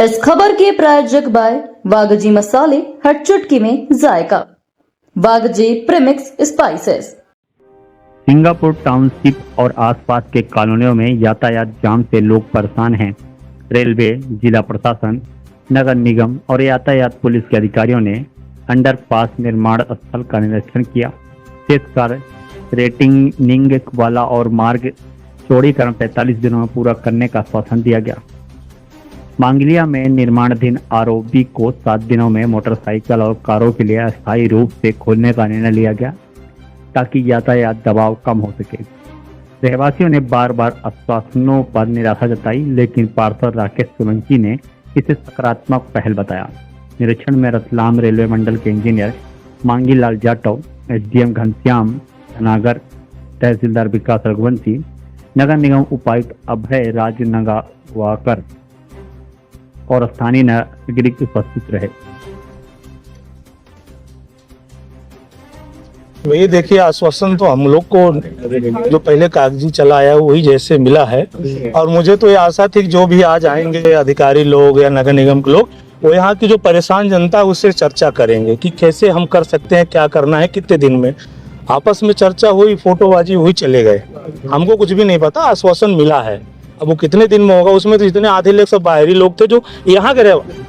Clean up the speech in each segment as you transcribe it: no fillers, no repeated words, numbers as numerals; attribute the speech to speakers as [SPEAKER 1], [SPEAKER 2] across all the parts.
[SPEAKER 1] इस खबर के प्रायोजक बाय वागजी मसाले, हर चुटकी में जायका। वागजी प्रीमिक्स स्पाइसेस।
[SPEAKER 2] सिंगापुर टाउनशिप और आसपास के कॉलोनियों में यातायात जाम से लोग परेशान हैं। रेलवे, जिला प्रशासन, नगर निगम और यातायात पुलिस के अधिकारियों ने अंडरपास निर्माण स्थल का निरीक्षण किया। विशेषकर रेटिंग वाला और मार्ग चौड़ीकरण 45 दिनों में पूरा करने का आश्वासन दिया गया। मांगलिया में निर्माणाधीन आरओबी को 7 दिनों में मोटरसाइकिल और कारों के लिए अस्थायी रूप से खोलने का निर्णय लिया गया ताकि यातायात दबाव कम हो सके। रहवासियों ने बार बार आश्वासनों पर निराशा जताई, लेकिन पार्षद राकेश सोलंकी ने इसे सकारात्मक पहल बताया। निरीक्षण में रतलाम रेलवे मंडल के इंजीनियर मांगीलाल जाटव, एसडीएम घनश्याम नागर, तहसीलदार विकास रघुवंशी, नगर निगम उपायुक्त अभय राजनगावाकर और स्थानीय नागरिक उपस्थित रहे।
[SPEAKER 3] ये देखिए, आश्वासन तो हम लोग को जो पहले कागजी चला आया वही जैसे मिला है, और मुझे तो ये आशा थी कि जो भी आज आएंगे अधिकारी लोग या नगर निगम के लोग, वो यहाँ की जो परेशान जनता है उससे चर्चा करेंगे कि कैसे हम कर सकते हैं, क्या करना है, कितने दिन में। आपस में चर्चा हुई, फोटोबाजी हुई, चले गए। हमको कुछ भी नहीं पता, आश्वासन मिला है। अब वो कितने दिन में होगा, उसमें तो जितने आधे लोग सब बाहरी लोग थे जो यहाँ के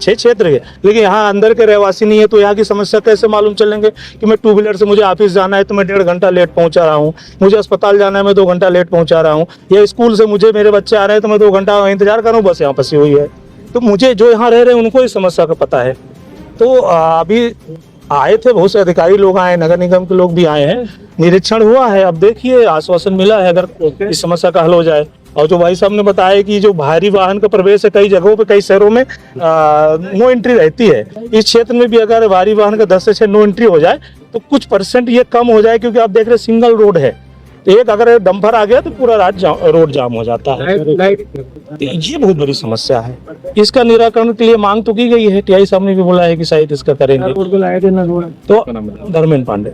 [SPEAKER 3] क्षेत्र के, लेकिन यहाँ अंदर के रहवासी नहीं है, तो यहाँ की समस्या कैसे मालूम चलेंगे कि मैं 2 व्हीलर से मुझे ऑफिस जाना है तो मैं 1.5 घंटा लेट पहुँचा रहा हूँ, मुझे अस्पताल जाना है मैं 2 घंटा लेट पहुँचा रहा हूँ, या स्कूल से मुझे मेरे बच्चे आ रहे हैं तो मैं 2 घंटा इंतजार करूँ, बस यहाँ फंसी हुई है। तो मुझे जो यहाँ रह रहे हैं उनको इस समस्या का पता है। तो अभी आए थे बहुत से अधिकारी लोग आए, नगर निगम के लोग भी आए हैं, निरीक्षण हुआ है। अब देखिए, आश्वासन मिला है अगर इस समस्या का हल हो जाए। और जो भाई साहब ने बताया कि जो भारी वाहन का प्रवेश है कई जगहों पे, कई शहरों में नो एंट्री रहती है, इस क्षेत्र में भी अगर भारी वाहन का 10 से 6 नो एंट्री हो जाए तो कुछ % ये कम हो जाए, क्योंकि आप देख रहे सिंगल रोड है, एक अगर डंपर आ गया तो पूरा रोड जाम हो जाता है। ये बहुत बड़ी समस्या है। इसका निराकरण के लिए मांग तो की गई है, टीआई साहब ने भी बोला है कि शायद इसका करेंगे। तो धर्मेंद्र पांडे,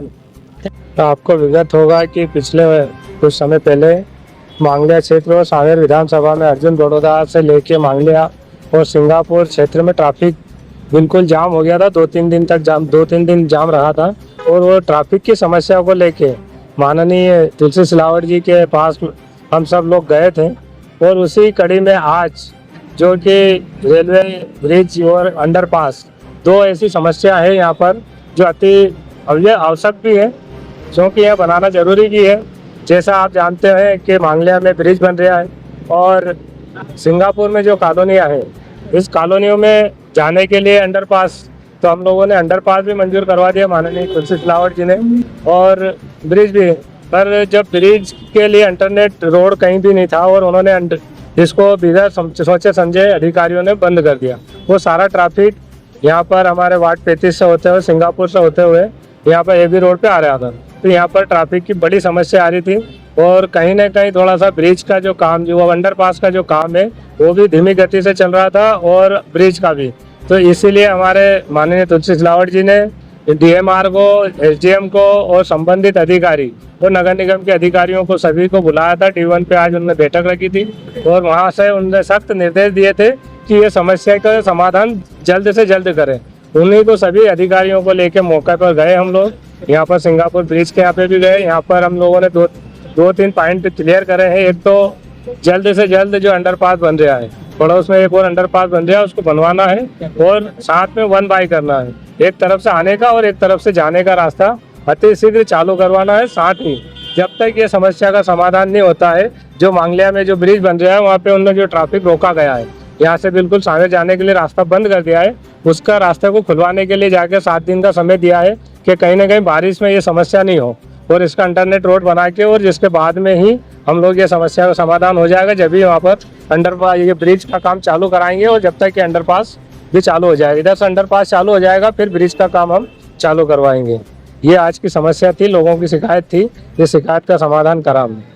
[SPEAKER 4] आपको विगत होगा कि पिछले कुछ समय पहले मांगलिया क्षेत्र और सांवेर विधानसभा में अर्जुन बड़ौदा से लेके मांगलिया और सिंगापुर क्षेत्र में ट्रैफिक बिल्कुल जाम हो गया था। 2-3 दिन जाम रहा था, और वो ट्रैफिक की समस्या को लेके माननीय तुलसी सिलावट जी के पास हम सब लोग गए थे। और उसी कड़ी में आज जो कि रेलवे ब्रिज और अंडरपास 2 ऐसी समस्या है यहाँ पर जो अति आवश्यक भी है, क्योंकि यह बनाना जरूरी भी है। जैसा आप जानते हैं कि मांगलिया में ब्रिज बन रहा है और सिंगापुर में जो कॉलोनियाँ हैं, इस कॉलोनियों में जाने के लिए अंडरपास, तो हम लोगों ने अंडरपास भी मंजूर करवा दिया माननीय तुलसी सिलावट जी ने, और ब्रिज भी। पर जब ब्रिज के लिए इंटरनेट रोड कहीं भी नहीं था और उन्होंने इसको बिना सोचे समझे अधिकारियों ने बंद कर दिया। वो सारा ट्रैफिक यहाँ पर हमारे वार्ड 35 से होते हुए, सिंगापुर से होते हुए यहाँ पर एबी रोड पे आ रहा था। तो यहाँ पर ट्रैफिक की बड़ी समस्या आ रही थी, और कहीं ना कहीं थोड़ा सा ब्रिज का जो काम, जो अंडरपास का जो काम है, वो भी धीमी गति से चल रहा था, और ब्रिज का भी। तो इसीलिए हमारे माननीय तुलसी सिलावट जी ने डीएमआर को, एसडीएम को और संबंधित अधिकारी और नगर निगम के अधिकारियों को सभी को बुलाया था। T1 पे आज उन्होंने बैठक रखी थी, और वहाँ से उन्होंने सख्त निर्देश दिए थे कि ये समस्या का समाधान जल्द से जल्द करें। उन्हीं को सभी अधिकारियों को लेके मौके पर गए हम लोग। यहाँ पर सिंगापुर ब्रिज के यहाँ पे भी गए। यहाँ पर हम लोगों ने 2-3 पॉइंट क्लियर करे हैं। एक तो जल्द से जल्द जो अंडरपास बन रहा है, पड़ोस में एक और अंडरपास बन रहा है, उसको बनवाना है, और साथ में 1 बाय करना है। एक तरफ से आने का और एक तरफ से जाने का रास्ता अति शीघ्र चालू करवाना है। साथ ही जब तक ये समस्या का समाधान नहीं होता है, जो मांगलिया में जो ब्रिज बन रहा है वहाँ पे उन्होंने जो ट्रैफिक रोका गया है, यहाँ से बिल्कुल सांवेर जाने के लिए रास्ता बंद कर दिया है, उसका रास्ते को खुलवाने के लिए जाके 7 दिन का समय दिया है कि कहीं ना कहीं बारिश में ये समस्या नहीं हो, और इसका इंटरनेट रोड बना के, और जिसके बाद में ही हम लोग ये समस्या का समाधान हो जाएगा, जब भी वहाँ पर अंडरपास, ये ब्रिज का काम चालू कराएंगे, और जब तक कि अंडरपास भी चालू हो जाएगा, इधर से अंडरपास चालू हो जाएगा, फिर ब्रिज का काम हम चालू करवाएंगे। ये आज की समस्या थी, लोगों की शिकायत थी, ये शिकायत का समाधान करा हमने।